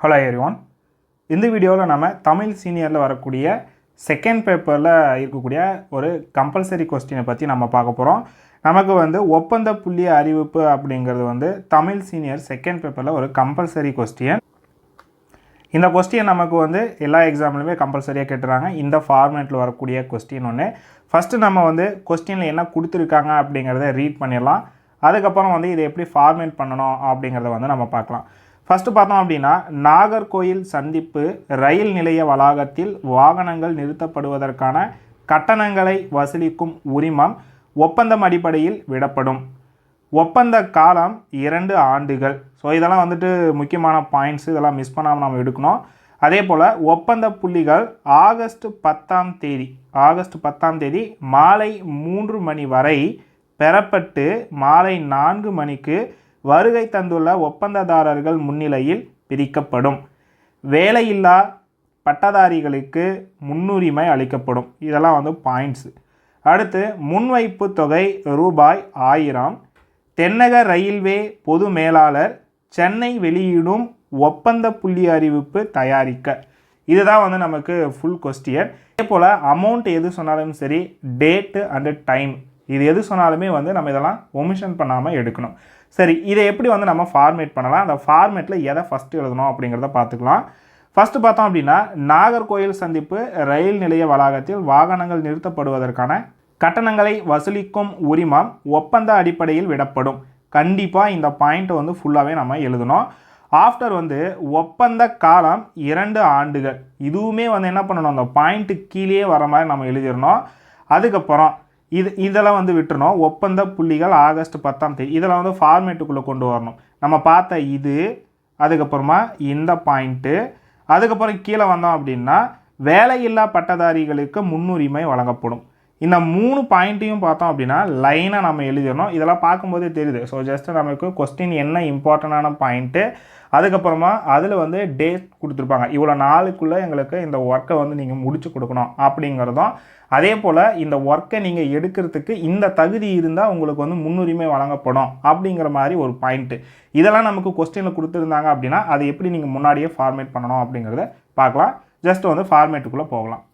Hello everyone. இந்த வீடியோவில் நம்ம தமிழ் சீனியரில் வரக்கூடிய செகண்ட் பேப்பரில் இருக்கக்கூடிய ஒரு கம்பல்சரி கொஸ்டினை பற்றி நம்ம பார்க்க போகிறோம். நமக்கு ஒப்பந்த புள்ளி அறிவிப்பு அப்படிங்கிறது தமிழ் சீனியர் செகண்ட் பேப்பரில் ஒரு கம்பல்சரி கொஸ்டின். இந்த கொஸ்டின் நமக்கு எல்லா எக்ஸாம்லையுமே கம்பல்சரியாக கேட்டுறாங்க. இந்த ஃபார்மேட்டில் வரக்கூடிய கொஸ்டின் ஒன்று. ஃபஸ்ட்டு நம்ம கொஸ்டினில் என்ன கொடுத்துருக்காங்க அப்படிங்கிறத ரீட் பண்ணிடலாம். அதுக்கப்புறம் இதை எப்படி ஃபார்மேட் பண்ணணும் அப்படிங்கிறத நம்ம பார்க்கலாம். ஃபஸ்ட்டு பார்த்தோம் அப்படின்னா, நாகர்கோயில் சந்திப்பு ரயில் நிலைய வளாகத்தில் வாகனங்கள் நிறுத்தப்படுவதற்கான கட்டணங்களை வசூலிக்கும் உரிமம் ஒப்பந்தம் அடிப்படையில் விடப்படும். ஒப்பந்த காலம் 2 ஆண்டுகள். ஸோ இதெல்லாம் முக்கியமான பாயிண்ட்ஸ், இதெல்லாம் மிஸ் பண்ணாமல் நம்ம எடுக்கணும். அதே போல் ஒப்பந்த புள்ளிகள் ஆகஸ்ட் 10ஆம் தேதி மாலை 3 மணி வரை பெறப்பட்டு மாலை 4 மணிக்கு வருகை தந்துள்ள ஒப்பந்ததாரர்கள் முன்னிலையில் பிரிக்கப்படும். வேலையில்லா பட்டதாரிகளுக்கு முன்னுரிமை அளிக்கப்படும். இதெல்லாம் பாயிண்ட்ஸு. அடுத்து, முன்வைப்பு தொகை ரூபாய் 1000. தென்னக ரயில்வே பொது மேலாளர் சென்னை வெளியிடும் ஒப்பந்த புள்ளி அறிவிப்பு தயாரிக்க. இதுதான் நமக்கு ஃபுல் கொஸ்டின். அதே போல் அமௌண்ட் எது சொன்னாலும் சரி, டேட்டு அண்டு டைம், இது எது சொன்னாலுமே நம்ம இதெல்லாம் ஒமிஷன் பண்ணாமல் எடுக்கணும். சரி, இதை எப்படி நம்ம ஃபார்மேட் பண்ணலாம், அந்த ஃபார்மேட்டில் எதை ஃபஸ்ட்டு எழுதணும் அப்படிங்கிறத பார்த்துக்கலாம். ஃபஸ்ட்டு பார்த்தோம் அப்படின்னா, நாகர்கோயில் சந்திப்பு ரயில் நிலைய வளாகத்தில் வாகனங்கள் நிறுத்தப்படுவதற்கான கட்டணங்களை வசூலிக்கும் உரிமம் ஒப்பந்த அடிப்படையில் விடப்படும். கண்டிப்பாக இந்த பாயிண்ட்டை ஃபுல்லாகவே நம்ம எழுதணும். ஆஃப்டர் ஒப்பந்த காலம் 2 ஆண்டுகள். இதுவுமே என்ன பண்ணணும், அந்த பாயிண்ட்டு கீழே வர மாதிரி நம்ம எழுதிடணும். அதுக்கப்புறம் இதெல்லாம் விட்டுறணும். ஒப்பந்த புள்ளிகள் ஆகஸ்ட் 10ஆம் தேதி, இதெல்லாம் ஃபார்மேட்டுக்குள்ளே கொண்டு வரணும். நம்ம பார்த்த இது, அதுக்கப்புறமா இந்த பாயிண்ட்டு, அதுக்கப்புறம் கீழே வந்தோம் அப்படின்னா வேலையில்லா பட்டதாரிகளுக்கு முன்னுரிமை வழங்கப்படும். இந்த 3 பாயிண்ட்டையும் பார்த்தோம் அப்படின்னா லைனாக நம்ம எழுதிடணும். இதெல்லாம் பார்க்கும்போதே தெரியுது. ஸோ ஜஸ்ட்டு நமக்கு கொஸ்டின் என்ன இம்பார்ட்டண்டான பாயிண்ட்டு, அதுக்கப்புறமா அதில் டேட் கொடுத்துருப்பாங்க, இவ்வளோ நாளுக்குள்ளே எங்களுக்கு இந்த ஒர்க்கை நீங்கள் முடிச்சு கொடுக்கணும் அப்படிங்கிறதும், அதே போல் இந்த ஒர்க்கை நீங்கள் எடுக்கிறதுக்கு இந்த தகுதி இருந்தால் உங்களுக்கு முன்னுரிமை வழங்கப்படும் அப்படிங்கிற மாதிரி ஒரு பாயிண்ட்டு. இதெல்லாம் நமக்கு கொஸ்டினில் கொடுத்துருந்தாங்க அப்படின்னா அதை எப்படி நீங்கள் முன்னாடியே ஃபார்மேட் பண்ணணும் அப்படிங்கிறத பார்க்கலாம். ஜஸ்ட் ஃபார்மேட்டுக்குள்ளே போகலாம்.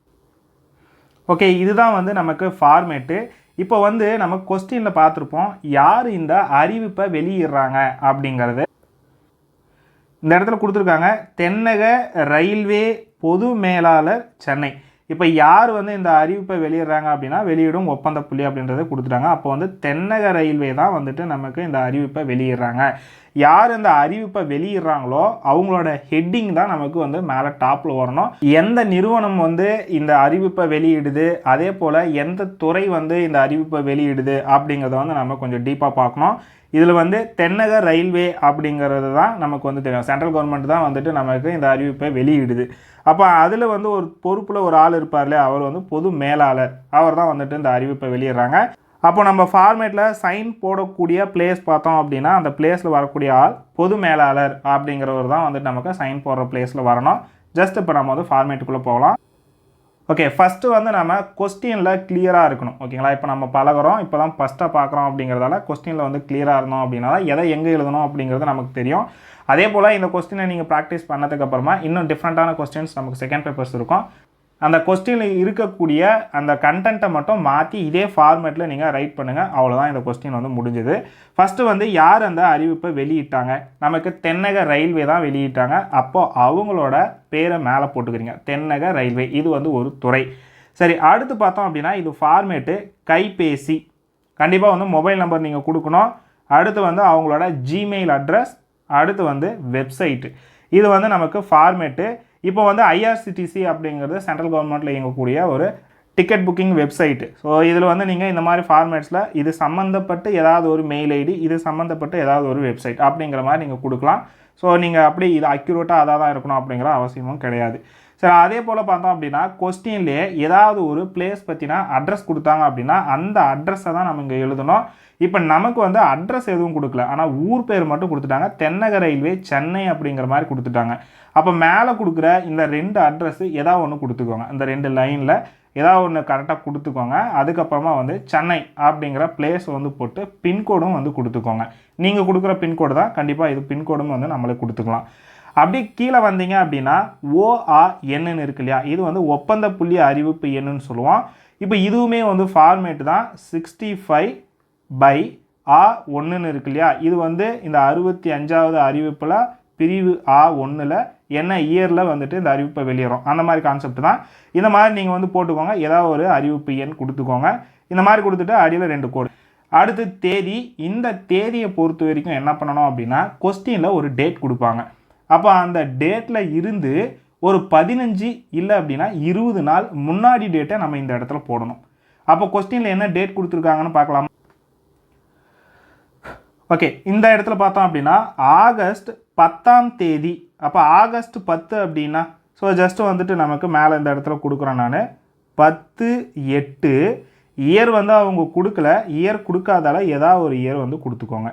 ஓகே, இதுதான் நமக்கு ஃபார்மேட்டு. இப்போ நம்ம கொஸ்டினில் பார்த்துருப்போம் யார் இந்த அறிவிப்பை வெளியிடுறாங்க அப்படிங்கிறது. இந்த இடத்துல கொடுத்துருக்காங்க தென்னக ரயில்வே பொது மேலாளர் சென்னை. இப்போ யார் இந்த அறிவிப்பை வெளியிடுறாங்க அப்படின்னா வெளியிடும் ஒப்பந்த புள்ளி அப்படின்றத கொடுத்துட்டாங்க. அப்போ தென்னக ரயில்வே தான் நமக்கு இந்த அறிவிப்பை வெளியிடுறாங்க. யார் இந்த அறிவிப்பை வெளியிடுறாங்களோ அவங்களோட ஹெட்டிங் தான் நமக்கு மேலே டாப்பில் வரணும். எந்த நிறுவனம் இந்த அறிவிப்பை வெளியிடுது, அதே போல் எந்த துறை இந்த அறிவிப்பை வெளியிடுது அப்படிங்கிறத நம்ம கொஞ்சம் டீப்பாக பார்க்கணும். இதில் தென்னக ரயில்வே அப்படிங்கிறது தான் நமக்கு தெரியும். சென்ட்ரல் கவர்மெண்ட் தான் நமக்கு இந்த அறிவிப்பை வெளியிடுது. அப்போ அதில் ஒரு பொறுப்பில் ஒரு ஆள் இருப்பார் இல்லையா, அவர் பொது மேலாளர், அவர் தான் இந்த அறிவிப்பை வெளியிடுறாங்க. அப்போ நம்ம ஃபார்மேட்டில் சைன் போடக்கூடிய பிளேஸ் பார்த்தோம் அப்படின்னா அந்த பிளேஸில் வரக்கூடிய ஆள் பொது மேலாளர் அப்படிங்கிறவர் தான் நமக்கு சைன் போடுற பிளேஸில் வரணும். ஜஸ்ட் இப்போ நம்ம ஃபார்மேட்டுக்குள்ளே போகலாம். ஓகே, ஃபஸ்ட்டு நம்ம கொஸ்டினில் கிளியராக இருக்கணும். ஓகேங்களா, இப்போ நம்ம பழகிறோம், இப்போ தான் ஃபஸ்ட்டாக பார்க்குறோம் அப்படிங்கிறதால கொஸ்டினில் கிளியராக இருந்தோம் அப்படின்னா எதை எங்கே எழுதணும் அப்படிங்கிறது நமக்கு தெரியும். அதே போல் இந்த கொஸ்டினை நீங்கள் ப்ராக்டிஸ் பண்ணதுக்கப்புறமா இன்னும் டிஃப்ரெண்ட்டான கொஸ்டின்ஸ் நமக்கு செகண்ட் பேப்பர்ஸ் இருக்கும். அந்த கொஸ்டினில் இருக்கக்கூடிய அந்த கண்டென்ட்டை மட்டும் மாற்றி இதே ஃபார்மேட்டில் நீங்கள் ரைட் பண்ணுங்கள். அவ்வளோதான், இந்த கொஸ்டின் முடிஞ்சுது. ஃபஸ்ட்டு யார் அந்த அறிவிப்பை வெளியிட்டாங்க, நமக்கு தென்னக ரயில்வே தான் வெளியிட்டாங்க. அப்போது அவங்களோட பேரை மேலே போட்டுக்கிறீங்க, தென்னக ரயில்வே, இது ஒரு துறை. சரி, அடுத்து பார்த்தோம் அப்படின்னா இது ஃபார்மேட்டு கைபேசி. கண்டிப்பாக மொபைல் நம்பர் நீங்கள் கொடுக்கணும். அடுத்து அவங்களோட ஜிமெயில் அட்ரஸ், அடுத்து வெப்சைட்டு. இது நமக்கு ஃபார்மேட்டு. இப்போ ஐஆர்சிடிசி அப்படிங்கிறது சென்ட்ரல் கவர்மெண்ட்டில் இயங்கக்கூடிய ஒரு டிக்கெட் புக்கிங் வெப்சைட்டு. ஸோ இதில் நீங்கள் இந்த மாதிரி ஃபார்மேட்ஸில் இது சம்மந்தப்பட்டு ஏதாவது ஒரு மெயில் ஐடி, இது சம்மந்தப்பட்டு ஏதாவது ஒரு வெப்சைட் அப்படிங்கிற மாதிரி நீங்கள் கொடுக்கலாம். ஸோ நீங்கள் அப்படி இது அக்யூரேட்டாக அதாக தான் இருக்கணும் அப்படிங்கிற அவசியமும் கிடையாது. சரி, அதே போல் பார்த்தோம் அப்படின்னா கொஸ்டின்லேயே ஏதாவது ஒரு பிளேஸ் பற்றினா அட்ரஸ் கொடுத்தாங்க அப்படின்னா அந்த அட்ரஸை தான் நம்ம இங்கே எழுதணும். இப்போ நமக்கு அட்ரஸ் எதுவும் கொடுக்கல, ஆனால் ஊர் பேர் மட்டும் கொடுத்துட்டாங்க. தென்னக ரயில்வே சென்னை அப்படிங்கிற மாதிரி கொடுத்துட்டாங்க. அப்போ மேலே கொடுக்குற இந்த 2 அட்ரஸ் ஏதாவது ஒன்று கொடுத்துக்கோங்க. இந்த 2 லைனில் ஏதாவது ஒன்று கரெக்டாக கொடுத்துக்கோங்க. அதுக்கப்புறமா சென்னை அப்படிங்கிற பிளேஸ் போட்டு பின்கோடும் கொடுத்துக்கோங்க. நீங்கள் கொடுக்குற பின்கோடு தான் கண்டிப்பாக இது பின்கோடும் நம்மளே கொடுத்துக்கலாம். அப்படியே கீழே வந்தீங்க அப்படின்னா OANன்னு இருக்கு இல்லையா, இது வந்து ஒப்பந்த புள்ளி அறிவிப்பு எண்ணுன்னு சொல்லுவோம். இப்போ இதுவுமே வந்து ஃபார்மேட் தான். 65/A1ன்னு இருக்கு இல்லையா, இது வந்து இந்த 65வது அறிவிப்பில் பிரிவு A1ல் என்ன இயரில் வந்துட்டு இந்த அறிவிப்பை வெளியேறும், அந்த மாதிரி கான்செப்ட் தான். இந்த மாதிரி நீங்கள் வந்து போட்டுக்கோங்க, ஏதாவது ஒரு அறிவிப்பு எண் கொடுத்துக்கோங்க. இந்த மாதிரி கொடுத்துட்டு அடியில் 2 கோடு. அடுத்து தேதி. இந்த தேதியை பொறுத்த வரைக்கும் என்ன பண்ணணும் அப்படின்னா, கொஸ்டினில் ஒரு டேட் கொடுப்பாங்க. அப்போ அந்த டேட்டில் இருந்து ஒரு 15 இல்லை அப்படின்னா 20 நாள் முன்னாடி டேட்டை நம்ம இந்த இடத்துல போடணும். அப்போ கொஸ்டினில் என்ன டேட் கொடுத்துருக்காங்கன்னு பார்க்கலாம். ஓகே, இந்த இடத்துல பார்த்தோம் அப்படின்னா ஆகஸ்ட் 10ஆம் தேதி. அப்போ ஆகஸ்ட் 10 அப்படின்னா ஜஸ்ட்டு வந்துட்டு நமக்கு மேலே இந்த இடத்துல கொடுக்குறேன் நான் 10/8. இயர் வந்து அவங்க கொடுக்கல, இயர் கொடுக்காதால ஏதாவது ஒரு இயர் வந்து கொடுத்துக்கோங்க.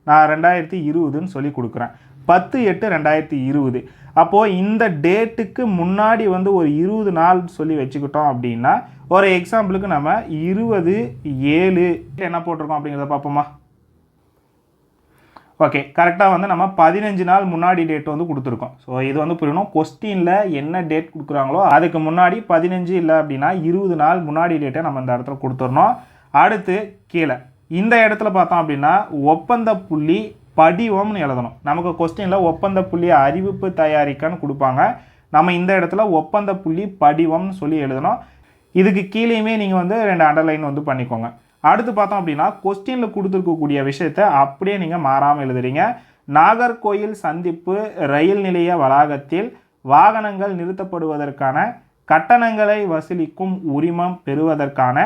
நான் 2020ன்னு சொல்லி கொடுக்குறேன். 10/8/2020. அப்போது இந்த டேட்டுக்கு முன்னாடி வந்து ஒரு 20 நாள் சொல்லி வச்சுக்கிட்டோம் அப்படின்னா, ஒரு எக்ஸாம்பிளுக்கு நம்ம 20/7 என்ன போட்டிருக்கோம் அப்படிங்கிறத பார்ப்போமா. ஓகே, கரெக்டாக வந்து நம்ம 15 நாள் முன்னாடி டேட் வந்து கொடுத்துருக்கோம். இது வந்து புரியணும். கொஸ்டினில் என்ன டேட் கொடுக்குறாங்களோ அதுக்கு முன்னாடி 15 இல்லை அப்படின்னா 20 நாள் முன்னாடி டேட்டை நம்ம இந்த இடத்துல கொடுத்துடணும். அடுத்து கீழே இந்த இடத்துல பார்த்தோம் அப்படின்னா ஒப்பந்த புள்ளி படிவம்னு எழுதணும். நமக்கு கொஸ்டினில் ஒப்பந்த புள்ளி அறிவிப்பு தயாரிக்கன்னு கொடுப்பாங்க. நம்ம இந்த இடத்துல ஒப்பந்த புள்ளி படிவம்னு சொல்லி எழுதணும். இதுக்கு கீழேயுமே நீங்கள் வந்து 2 அண்டர்லைன் வந்து பண்ணிக்கோங்க. அடுத்து பார்த்தோம் அப்படின்னா கொஸ்டினில் கொடுத்துருக்கக்கூடிய விஷயத்தை அப்படியே நீங்கள் மாறாமல் எழுதுறீங்க. நாகர்கோயில் சந்திப்பு ரயில் நிலைய வளாகத்தில் வாகனங்கள் நிறுத்தப்படுவதற்கான கட்டணங்களை வசூலிக்கும் உரிமம் பெறுவதற்கான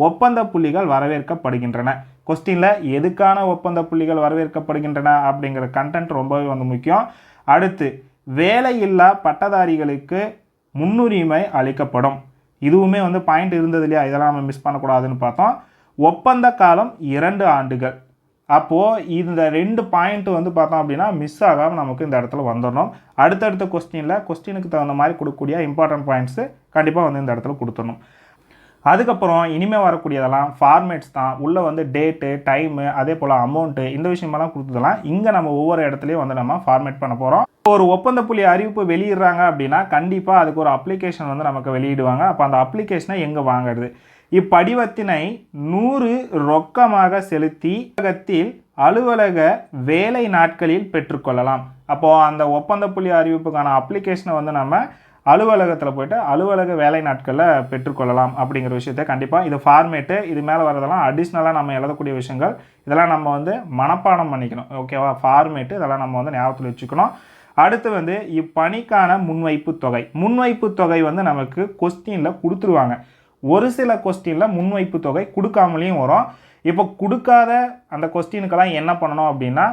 ஒப்பந்த புள்ளிகள் வரவேற்கப்படுகின்றன. கொஸ்டினில் எதுக்கான ஒப்பந்த புள்ளிகள் வரவேற்கப்படுகின்றன அப்படிங்கிற கண்டென்ட் ரொம்பவே வந்து முக்கியம். அடுத்து வேலையில்லா பட்டதாரிகளுக்கு முன்னுரிமை அளிக்கப்படும். இதுவுமே வந்து பாயிண்ட் இருந்தது இல்லையா, இதெல்லாம் நம்ம மிஸ் பண்ணக்கூடாதுன்னு பார்த்தோம். ஒப்பந்த காலம் 2 ஆண்டுகள். அப்போது இந்த 2 பாயிண்ட் வந்து பார்த்தோம் அப்படின்னா மிஸ் ஆகாமல் நமக்கு இந்த இடத்துல வந்துடணும். அடுத்தடுத்த கொஸ்டினுக்கு தகுந்த மாதிரி கொடுக்கக்கூடிய இம்பார்ட்டன்ட் பாயிண்ட்ஸு கண்டிப்பாக வந்து இந்த இடத்துல கொடுத்துடணும். அதுக்கப்புறம் இனிமேல் வரக்கூடியதெல்லாம் ஃபார்மேட்ஸ் தான். உள்ளே வந்து டேட்டு, டைமு, அதே போல் அமௌண்ட்டு, இந்த விஷயமெல்லாம் கொடுத்ததெல்லாம் இங்கே நம்ம ஒவ்வொரு இடத்துலையும் வந்து நம்ம ஃபார்மேட் பண்ண போகிறோம். ஒரு ஒப்பந்த புள்ளி அறிவிப்பு வெளியிடுறாங்க அப்படின்னா கண்டிப்பாக அதுக்கு ஒரு அப்ளிகேஷன் வந்து நமக்கு வெளியிடுவாங்க. அப்போ அந்த அப்ளிகேஷனை எங்கே வாங்குறது? இப்படிவத்தினை 100 ரொக்கமாக செலுத்தி அலுவலக வேலை நாட்களில் பெற்றுக்கொள்ளலாம். அப்போது அந்த ஒப்பந்த புள்ளி அறிவிப்புக்கான அப்ளிகேஷனை வந்து நம்ம அலுவலகத்தில் போய்ட்டு அலுவலக வேலை நாட்களில் பெற்றுக்கொள்ளலாம் அப்படிங்கிற விஷயத்தை கண்டிப்பாக இது ஃபார்மேட்டு. இது மேலே வரதெல்லாம் அடிஷ்னலாக நம்ம எழுதக்கூடிய விஷயங்கள். இதெல்லாம் நம்ம வந்து மனப்பாடம் பண்ணிக்கணும். ஓகேவா? ஃபார்மேட்டு இதெல்லாம் நம்ம வந்து ஞாபகத்தில் வச்சுக்கணும். அடுத்து வந்து இப்பணிக்கான முன்வைப்பு தொகை. முன்வைப்பு தொகை வந்து நமக்கு கொஸ்டினில் கொடுத்துருவாங்க. ஒரு சில கொஸ்டினில் முன்வைப்பு தொகை கொடுக்காமலேயும் வரும். இப்போ கொடுக்காத அந்த கொஸ்டினுக்கெல்லாம் என்ன பண்ணணும் அப்படின்னா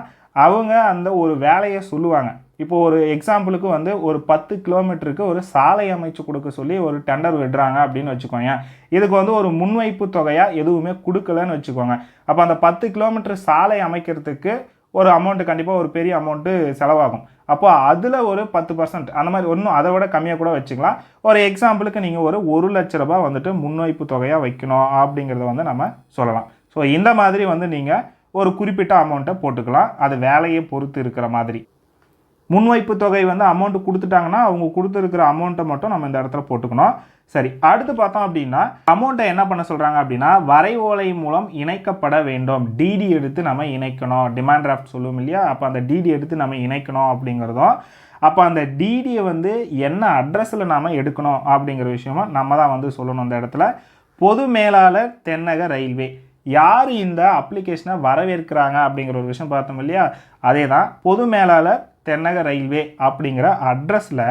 அவங்க அந்த ஒரு வேலையை சொல்லுவாங்க. இப்போ ஒரு எக்ஸாம்பிளுக்கு வந்து ஒரு 10 கிலோமீட்டருக்கு ஒரு சாலை அமைச்சு கொடுக்க சொல்லி ஒரு டெண்டர் விடுறாங்க அப்படின்னு வச்சுக்கோங்க. இதுக்கு வந்து ஒரு முன்வைப்பு தொகையாக எதுவுமே கொடுக்கலன்னு வச்சுக்கோங்க. அப்போ அந்த 10 கிலோமீட்டர் சாலை அமைக்கிறதுக்கு ஒரு அமௌண்ட்டு கண்டிப்பாக ஒரு பெரிய அமௌண்ட்டு செலவாகும். அப்போ அதில் ஒரு 10% அந்த மாதிரி ஒன்றும் அதை விட கம்மியாக கூட வச்சுக்கலாம். ஒரு எக்ஸாம்பிளுக்கு நீங்கள் ஒரு 1 லட்ச ரூபாய் வந்துட்டு முன்வைப்பு தொகையாக வைக்கணும் அப்படிங்கிறத வந்து நம்ம சொல்லலாம். இந்த மாதிரி வந்து நீங்கள் ஒரு குறிப்பிட்ட அமௌண்ட்டை போட்டுக்கலாம். அது வேலையை பொறுத்து இருக்கிற மாதிரி. முன்வைப்பு தொகை வந்து அமௌண்ட்டு கொடுத்துட்டாங்கன்னா அவங்க கொடுத்துருக்கிற அமௌண்ட்டை மட்டும் நம்ம இந்த இடத்துல போட்டுக்கணும். சரி, அடுத்து பார்த்தோம் அப்படின்னா அமௌண்ட்டை என்ன பண்ண சொல்கிறாங்க அப்படின்னா வரைவோலை மூலம் இணைக்கப்பட வேண்டும். டிடி எடுத்து நம்ம இணைக்கணும். டிமாண்ட் டிராஃப்ட் சொல்லுவோம் இல்லையா, அப்போ அந்த டிடி எடுத்து நம்ம இணைக்கணும் அப்படிங்கிறதும், அப்போ அந்த டிடியை வந்து என்ன அட்ரஸில் நாம் எடுக்கணும் அப்படிங்கிற விஷயமா நம்ம தான் வந்து சொல்லணும். இந்த இடத்துல பொது மேலாளர் தென்னக ரயில்வே யார் இந்த அப்ளிகேஷனை வரவேற்கிறாங்க அப்படிங்கிற ஒரு விஷயம் பார்த்தோம் இல்லையா, அதே தான் பொது மேலாளர் தென்னக ரயில்வே அப்படிங்கிற அட்ரஸில்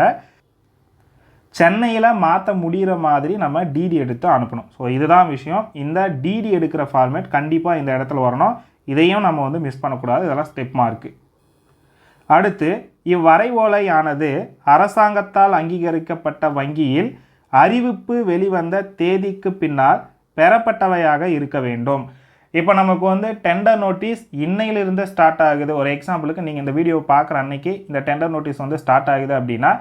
சென்னையில் மாற்ற முடிகிற மாதிரி நம்ம டிடி எடுத்து அனுப்பணும். இதுதான் விஷயம். இந்த டிடி எடுக்கிற ஃபார்மேட் கண்டிப்பாக இந்த இடத்துல வரணும். இதையும் நம்ம வந்து மிஸ் பண்ணக்கூடாது. இதெல்லாம் ஸ்டெப் மார்க்கு. அடுத்து இவ்வரைவோலையானது அரசாங்கத்தால் அங்கீகரிக்கப்பட்ட வங்கியில் அறிவிப்பு வெளிவந்த தேதிக்கு பின்னால் பெறப்பட்டவையாக இருக்க வேண்டும். இப்போ நமக்கு வந்து டெண்டர் நோட்டீஸ் இன்னையிலிருந்து ஸ்டார்ட் ஆகுது. ஒரு எக்ஸாம்பிளுக்கு நீங்கள் இந்த வீடியோவை பார்க்குற அன்னைக்கு இந்த டெண்டர் நோட்டீஸ் வந்து ஸ்டார்ட் ஆகுது அப்படின்னா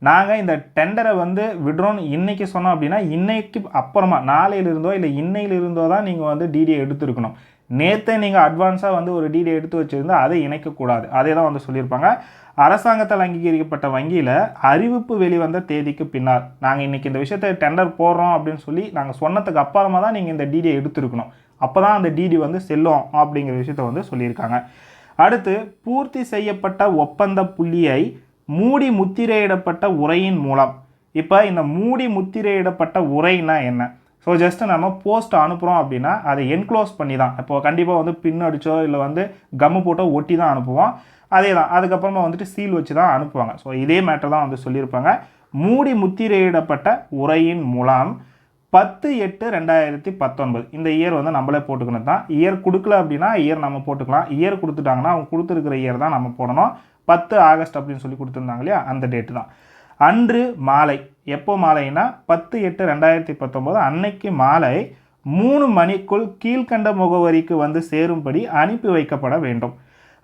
நாங்கள் இந்த டெண்டரை வந்து விடுறோன்னு இன்றைக்கி சொன்னோம் அப்படின்னா இன்றைக்கு அப்புறமா நாளையிலிருந்தோ இல்லை இன்னையிலிருந்தோ தான் நீங்கள் வந்து டிடியை எடுத்துருக்கணும். நேற்றே நீங்கள் அட்வான்ஸாக வந்து ஒரு டிடி எடுத்து வச்சுருந்தா அதை இணைக்கக்கூடாது. அதே தான் வந்து சொல்லியிருப்பாங்க. அரசாங்கத்தால் அங்கீகரிக்கப்பட்ட வங்கியில் அறிவிப்பு வெளிவந்த தேதிக்கு பின்னால் நாங்கள் இன்றைக்கி இந்த விஷயத்தை டெண்டர் போடுறோம் அப்படின்னு சொல்லி நாங்கள் சொன்னதுக்கு அப்புறமா தான் நீங்கள் இந்த டிடியை எடுத்துருக்கணும். அப்போ தான் அந்த டிடி வந்து செல்லும் அப்படிங்கிற விஷயத்த வந்து சொல்லியிருக்காங்க. அடுத்து, பூர்த்தி செய்யப்பட்ட ஒப்பந்த புள்ளியை மூடி முத்திரையிடப்பட்ட உரையின் மூலம். இப்போ இந்த மூடி முத்திரையிடப்பட்ட உரைன்னா என்ன? ஸோ ஜஸ்ட்டு நம்ம போஸ்ட் அனுப்புகிறோம் அப்படின்னா அதை என்க்ளோஸ் பண்ணி தான், இப்போது கண்டிப்பாக வந்து பின் அடிச்சோ இல்லை வந்து கம்மு போட்டோ ஒட்டி தான் அனுப்புவோம். அதே தான் அதுக்கப்புறமா வந்துட்டு சீல் வச்சு தான் அனுப்புவாங்க. ஸோ இதே மேட்டர் தான் வந்து சொல்லியிருப்பாங்க. மூடி முத்திரையிடப்பட்ட உரையின் மூலம் 10/8/2019 இந்த இயர் வந்து நம்மளே போட்டுக்கணும் தான். இயர் கொடுக்கல அப்படின்னா இயர் நம்ம போட்டுக்கலாம். இயர் கொடுத்துட்டாங்கன்னா அவங்க கொடுத்துருக்கிற இயர் தான் நம்ம போடணும். 10 ஆகஸ்ட் அப்படின்னு சொல்லி கொடுத்துருந்தாங்க இல்லையா, அந்த டேட்டு தான். அன்று மாலை, எப்போ மாலைன்னா 10/8/2019 அன்னைக்கு மாலை 3 மணிக்குள் கீழ்கண்ட முகவரிக்கு வந்து சேரும்படி அனுப்பி வைக்கப்பட வேண்டும்.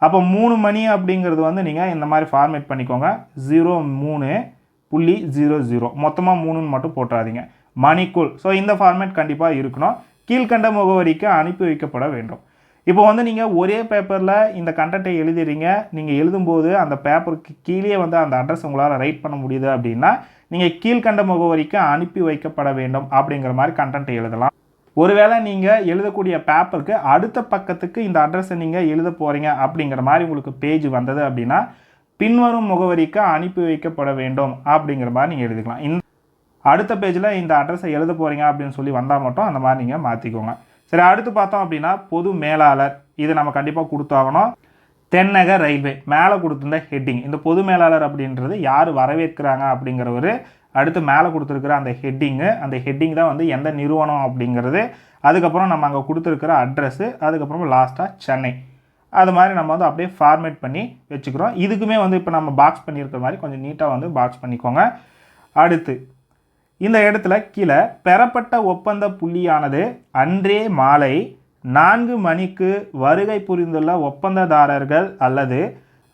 அப்போ 3 மணி அப்படிங்கிறது வந்து நீங்கள் இந்த மாதிரி ஃபார்மேட் பண்ணிக்கோங்க. 03.00 மொத்தமாக 3ன்னு மட்டும் போட்டுறாதீங்க, மணிக்குள். ஸோ இந்த ஃபார்மேட் கண்டிப்பாக இருக்கணும். கீழ்கண்ட முகவரிக்கு அனுப்பி வைக்கப்பட வேண்டும். இப்போ வந்து நீங்கள் ஒரே பேப்பரில் இந்த கண்டென்ட்டை எழுதிறீங்க. நீங்கள் எழுதும்போது அந்த பேப்பருக்கு கீழே வந்து அந்த அட்ரஸ் உங்களால் ரைட் பண்ண முடியுது அப்படின்னா நீங்கள் கீழ்கண்ட முகவரிக்கு அனுப்பி வைக்கப்பட வேண்டும் அப்படிங்கிற மாதிரி கண்டென்ட்டை எழுதலாம். ஒருவேளை நீங்கள் எழுதக்கூடிய பேப்பருக்கு அடுத்த பக்கத்துக்கு இந்த அட்ரஸை நீங்கள் எழுத போகிறீங்க அப்படிங்கிற மாதிரி உங்களுக்கு பேஜ் வந்தது அப்படின்னா பின்வரும் முகவரிக்கு அனுப்பி வைக்கப்பட வேண்டும் அப்படிங்கிற மாதிரி நீங்கள் எழுதிக்கலாம். இந்த அடுத்த பேஜில் இந்த அட்ரஸை எழுத போகிறீங்க அப்படின்னு சொல்லி வந்தால் மட்டும் அந்த மாதிரி நீங்கள் மாற்றிக்கோங்க. சரி, அடுத்து பார்த்தோம் அப்படின்னா பொது மேலாளர், இது நம்ம கண்டிப்பாக கொடுத்தாகணும். தென்னக ரயில்வே மேலே கொடுத்துருந்த ஹெட்டிங், இந்த பொது மேலாளர் அப்படின்றது யார் வரவேற்கிறாங்க அப்படிங்கிறவர். அடுத்து மேலே கொடுத்துருக்குற அந்த ஹெட்டிங் தான் வந்து எந்த நிறுவனம் அப்படிங்கிறது. அதுக்கப்புறம் நம்ம அங்கே கொடுத்துருக்கிற அட்ரஸ்ஸு, அதுக்கப்புறம் லாஸ்ட்டாக சென்னை. அது மாதிரி நம்ம வந்து அப்படியே ஃபார்மேட் பண்ணி வச்சுக்கிறோம். இதுக்குமே வந்து இப்போ நம்ம பாக்ஸ் பண்ணியிருக்கிற மாதிரி கொஞ்சம் நீட்டாக வந்து பாக்ஸ் பண்ணிக்கோங்க. அடுத்து இந்த இடத்துல கீழே பெறப்பட்ட ஒப்பந்த புள்ளியானது அன்றே மாலை 4 மணிக்கு வருகை புரிந்துள்ள ஒப்பந்ததாரர்கள் அல்லது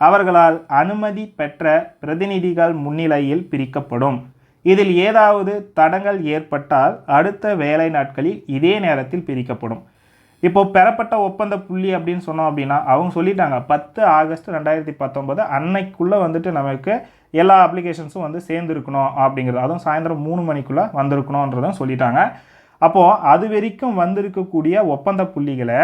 அவர்களால் அனுமதி பெற்ற பிரதிநிதிகள் முன்னிலையில் பிரிக்கப்படும். இதில் ஏதாவது தடங்கள் ஏற்பட்டால் அடுத்த வேலை நாட்களில் இதே நேரத்தில் பிரிக்கப்படும். இப்போ பெறப்பட்ட ஒப்பந்த புள்ளி அப்படின்னு சொன்னோம் அப்படின்னா அவங்க சொல்லிட்டாங்க 10 ஆகஸ்ட் 2019 அன்னைக்குள்ளே வந்துட்டு நமக்கு எல்லா அப்ளிகேஷன்ஸும் வந்து சேர்ந்துருக்கணும் அப்படிங்கிறது, அதுவும் சாயந்தரம் 3 மணிக்குள்ளே வந்திருக்கணுன்றதும் சொல்லிட்டாங்க. அப்போது அது வரைக்கும் வந்திருக்கக்கூடிய ஒப்பந்த புள்ளிகளை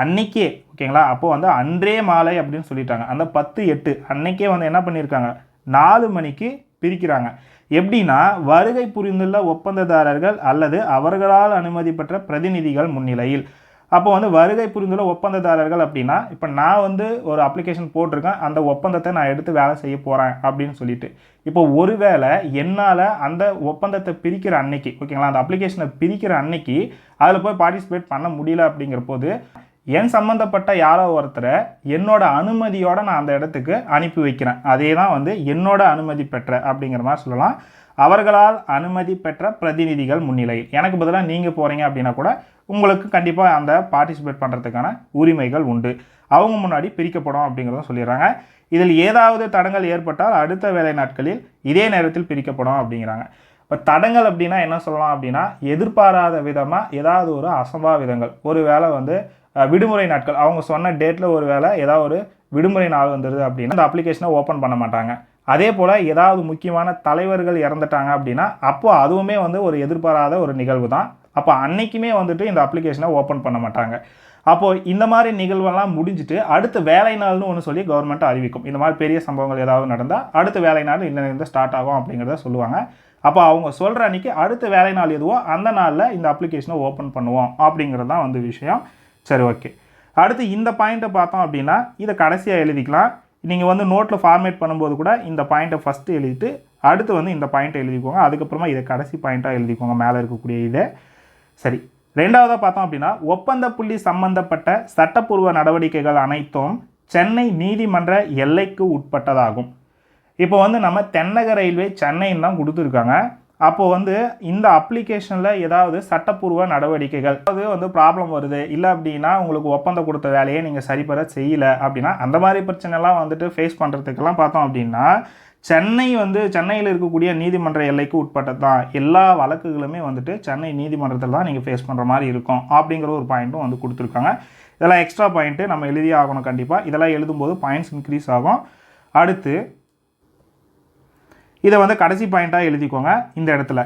அன்னைக்கே, ஓகேங்களா, அப்போது வந்து அன்றே மாலை அப்படின்னு சொல்லிட்டாங்க. அந்த 10/8 அன்னைக்கே வந்து என்ன பண்ணியிருக்காங்க, 4 மணிக்கு பிரிக்கிறாங்க. எப்படின்னா வருகை புரிந்துள்ள ஒப்பந்ததாரர்கள் அல்லது அவர்களால் அனுமதி பெற்ற பிரதிநிதிகள் முன்னிலையில். அப்போ வந்து வருகை புரிந்துள்ள ஒப்பந்ததாரர்கள் அப்படின்னா இப்போ நான் வந்து ஒரு அப்ளிகேஷன் போட்டிருக்கேன், அந்த ஒப்பந்தத்தை நான் எடுத்து வேலை செய்ய போகிறேன் அப்படின்னு சொல்லிட்டு. இப்போ ஒருவேளை என்னால் அந்த ஒப்பந்தத்தை பிரிக்கிற அன்னைக்கு, ஓகேங்களா, அந்த அப்ளிகேஷனை பிரிக்கிற அன்னைக்கு அதில் போய் பார்ட்டிசிபேட் பண்ண முடியல அப்படிங்கிற போது என் சம்மந்தப்பட்ட யாரோ ஒருத்தரை என்னோட அனுமதியோடு நான் அந்த இடத்துக்கு அனுப்பி வைக்கிறேன். அதே தான் வந்து என்னோட அனுமதி பெற்ற அப்படிங்கிற மாதிரி சொல்லலாம். அவர்களால் அனுமதி பெற்ற பிரதிநிதிகள் முன்னிலையில். எனக்கு பதிலாக நீங்கள் போகிறீங்க அப்படின்னா கூட உங்களுக்கு கண்டிப்பாக அந்த பார்ட்டிசிபேட் பண்ணுறதுக்கான உரிமைகள் உண்டு. அவங்க முன்னாடி பிரிக்கப்படும் அப்படிங்கிறத சொல்லிடுறாங்க. இதில் ஏதாவது தடங்கள் ஏற்பட்டால் அடுத்த வேலை நாட்களில் இதே நேரத்தில் பிரிக்கப்படும் அப்படிங்கிறாங்க. இப்போ தடங்கள் அப்படின்னா என்ன சொல்லலாம் அப்படின்னா எதிர்பாராத விதமாக ஏதாவது ஒரு அசம்பாவிதங்கள், ஒரு வேளை வந்து விடுமுறை நாட்கள், அவங்க சொன்ன டேட்டில் ஒரு வேளை ஏதாவது ஒரு விடுமுறை நாள் வந்துடுது அப்படின்னா அந்த அப்ளிகேஷனை ஓப்பன் பண்ண மாட்டாங்க. அதே போல் ஏதாவது முக்கியமான தலைவர்கள் இறந்துட்டாங்க அப்படின்னா அப்போது அதுவுமே வந்து ஒரு எதிர்பாராத ஒரு நிகழ்வு தான். அப்போ அன்னைக்குமே வந்துட்டு இந்த அப்ளிகேஷனை ஓப்பன் பண்ண மாட்டாங்க. அப்போது இந்த மாதிரி நிகழ்வெல்லாம் முடிஞ்சுட்டு அடுத்த வேலை நாள்னு ஒன்று சொல்லி கவர்மெண்ட் அறிவிக்கும். இந்த மாதிரி பெரிய சம்பவங்கள் ஏதாவது நடந்தால் அடுத்த வேலை நாள் இந்த ஸ்டார்ட் ஆகும் அப்படிங்கிறத சொல்லுவாங்க. அப்போ அவங்க சொல்கிற அன்றைக்கி அடுத்த வேலை நாள் எதுவோ அந்த நாளில் இந்த அப்ளிகேஷனை ஓப்பன் பண்ணுவோம் அப்படிங்கிறது தான் வந்து விஷயம். சரி, ஓகே. அடுத்து இந்த பாயிண்ட்டை பார்த்தோம் அப்படின்னா இதை கடைசியாக எழுதிக்கலாம். நீங்கள் வந்து நோட்டில் ஃபார்மேட் பண்ணும்போது கூட இந்த பாயிண்ட்டை ஃபஸ்ட்டு எழுதிட்டு அடுத்து வந்து இந்த பாயிண்ட்டை எழுதிக்கோங்க. அதுக்கப்புறமா இதை கடைசி பாயிண்ட்டாக எழுதிக்கோங்க மேலே இருக்கக்கூடிய இதை. சரி, ரெண்டாவதாக பார்த்தோம் அப்படின்னா ஒப்பந்த புள்ளி சம்பந்தப்பட்ட சட்டப்பூர்வ நடவடிக்கைகள் அனைத்தும் சென்னை நீதிமன்ற எல்லைக்கு உட்பட்டதாகும். இப்போ வந்து நம்ம தென்னக ரயில்வே சென்னைன்னு தான் கொடுத்துருக்காங்க. அப்போது வந்து இந்த அப்ளிகேஷனில் ஏதாவது சட்டப்பூர்வ நடவடிக்கைகள் அது வந்து ப்ராப்ளம் வருது, இல்லை அப்படின்னா உங்களுக்கு ஒப்பந்தம் கொடுத்த வேலையை நீங்கள் சரிபர செய்யலை அப்படின்னா அந்த மாதிரி பிரச்சனைலாம் வந்துட்டு ஃபேஸ் பண்ணுறதுக்கெல்லாம் பார்த்தோம் அப்படின்னா சென்னையில் இருக்கக்கூடிய நீதிமன்ற எல்லைக்கு உட்பட்டது தான். எல்லா வழக்குகளுமே வந்துட்டு சென்னை நீதிமன்றத்தில் தான் நீங்கள் ஃபேஸ் பண்ணுற மாதிரி இருக்கும் அப்படிங்கிற ஒரு பாயிண்ட்டும் வந்து கொடுத்துருக்காங்க. இதெல்லாம் எக்ஸ்ட்ரா பாயிண்ட்டு நம்ம எழுதியே ஆகணும் கண்டிப்பாக. இதெல்லாம் எழுதும்போது பாயிண்ட்ஸ் இன்க்ரீஸ் ஆகும். அடுத்து இதை வந்து கடைசி பாயிண்ட்டாக எழுதிக்கோங்க. இந்த இடத்துல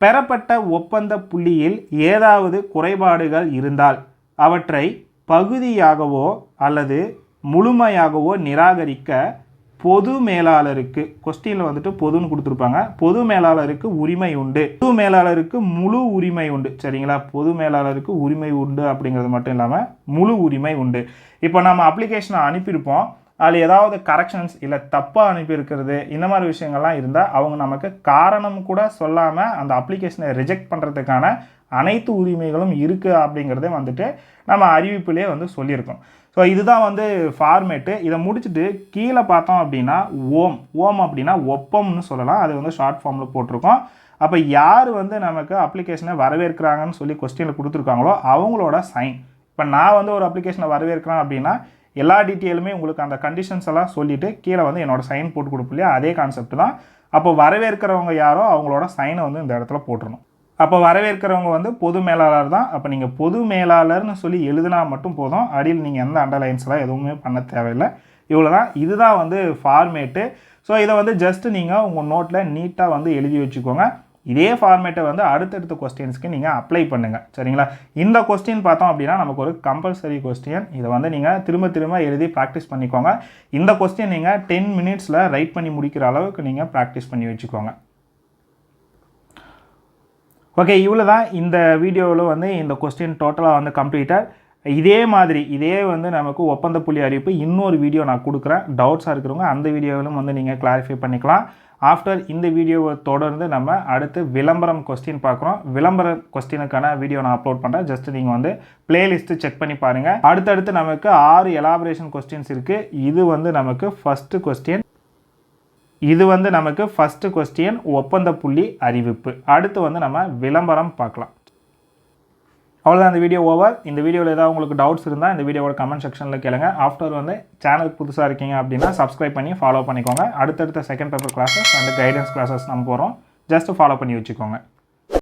பெறப்பட்ட ஒப்பந்த புள்ளியில் ஏதாவது குறைபாடுகள் இருந்தால் அவற்றை பகுதியாகவோ அல்லது முழுமையாகவோ நிராகரிக்க பொது மேலாளருக்கு, கொஸ்டினில் வந்துட்டு பொதுன்னு கொடுத்துருப்பாங்க, பொது மேலாளருக்கு உரிமை உண்டு. பொது மேலாளருக்கு முழு உரிமை உண்டு. சரிங்களா? பொது மேலாளருக்கு உரிமை உண்டு அப்படிங்கிறது மட்டும் இல்லாமல் முழு உரிமை உண்டு. இப்போ நம்ம அப்ளிகேஷனை அனுப்பியிருப்போம், அதில் ஏதாவது கரெக்ஷன்ஸ் இல்லை தப்பாக அனுப்பியிருக்கிறது இந்த மாதிரி விஷயங்கள்லாம் இருந்தால் அவங்க நமக்கு காரணம் கூட சொல்லாமல் அந்த அப்ளிகேஷனை ரிஜெக்ட் பண்ணுறதுக்கான அனைத்து உரிமைகளும் இருக்குது அப்படிங்கிறதே வந்துட்டு நம்ம அறிவிப்பிலே வந்து சொல்லியிருக்கோம். ஸோ இதுதான் வந்து ஃபார்மேட்டு. இதை முடிச்சுட்டு கீழே பார்த்தோம் அப்படின்னா ஓம் அப்படின்னா ஒப்பம்னு சொல்லலாம். அது வந்து ஷார்ட் ஃபார்மில் போட்டிருக்கோம். அப்போ யார் வந்து நமக்கு அப்ளிகேஷனை வரவேற்கிறாங்கன்னு சொல்லி கொஸ்டினில் கொடுத்துருக்காங்களோ அவங்களோட சைன். இப்போ நான் வந்து ஒரு அப்ளிகேஷனை வரவேற்கிறேன் அப்படின்னா எல்லா டீட்டெயிலுமே உங்களுக்கு அந்த கண்டிஷன்ஸ் எல்லாம் சொல்லிவிட்டு கீழே வந்து என்னோட சைன் போட்டு கொடுப்போம் இல்லையா, அதே கான்செப்ட் தான். அப்போ வரவேற்கிறவங்க யாரோ அவங்களோட சைனை வந்து இந்த இடத்துல போட்டுடணும். அப்போ வரவேற்கிறவங்க வந்து பொது மேலாளர் தான். அப்போ நீங்கள் பொது மேலாளர்னு சொல்லி எழுதினா மட்டும் போதும். அடியில் நீங்கள் எந்த அண்டர்லைன்ஸ்லாம் எதுவுமே பண்ண தேவையில்லை. இவ்வளோ தான். இதுதான் வந்து ஃபார்மேட்டு. ஸோ இதை வந்து ஜஸ்ட்டு நீங்கள் உங்கள் நோட்டில் நீட்டாக வந்து எழுதி வச்சுக்கோங்க. இதே ஃபார்மேட்டை வந்து அடுத்தடுத்த கொஸ்டின்ஸ்க்கு நீங்கள் அப்ளை பண்ணுங்கள். சரிங்களா? இந்த கொஸ்டின் பார்த்தோம் அப்படின்னா நமக்கு ஒரு கம்பல்சரி கொஸ்டின். இதை வந்து நீங்கள் திரும்ப திரும்ப எழுதி ப்ராக்டிஸ் பண்ணிக்கோங்க. இந்த கொஸ்டின் நீங்கள் 10 மினிட்ஸில் ரைட் பண்ணி முடிக்கிற அளவுக்கு நீங்கள் ப்ராக்டிஸ் பண்ணி வச்சுக்கோங்க. ஓகே, இவ்வளோ தான் இந்த வீடியோவில் வந்து இந்த கொஸ்டின் டோட்டலாக வந்து கம்ப்ளீட்டட். இதே வந்து நமக்கு ஒப்பந்த புள்ளி அறிவிப்பு இன்னொரு வீடியோ நான் கொடுக்குறேன். டவுட்ஸாக இருக்கிறவங்க அந்த வீடியோவிலும் வந்து நீங்கள் கிளாரிஃபை பண்ணிக்கலாம். ஆஃப்டர் இந்த வீடியோவை தொடர்ந்து நம்ம அடுத்து விளம்பரம் கொஸ்டின் பார்க்குறோம். விளம்பர கொஸ்டினுக்கான வீடியோ நான் அப்லோட் பண்ணுறேன். ஜஸ்ட் நீங்கள் வந்து பிளேலிஸ்ட்டு செக் பண்ணி பாருங்கள். அடுத்தடுத்து நமக்கு 6 எலாபரேஷன் கொஸ்டின்ஸ் இருக்குது. இது வந்து நமக்கு ஃபஸ்ட்டு கொஸ்டின் ஒப்பந்த புள்ளி அறிவிப்பு. அடுத்து வந்து நம்ம விளம்பரம் பார்க்கலாம். அவ்வளோதான், இந்த வீடியோ ஓவர். இந்த வீடியோவில் ஏதாவது உங்களுக்கு டவுட்ஸ் இருந்தால் இந்த வீடியோவோட கமெண்ட் செக்ஷனில் கேளுங்க. ஆஃப்டர் வந்து சேனலுக்கு புதுசாக இருக்கீங்க அப்படின்னா சப்ஸ்கிரைப் பண்ணி ஃபாலோ பண்ணிக்கோங்க. அடுத்தடுத்த second paper classes and guidance classes நம்ம போகிறோம். ஜஸ்ட் ஃபாலோ பண்ணி வச்சுக்கோங்க.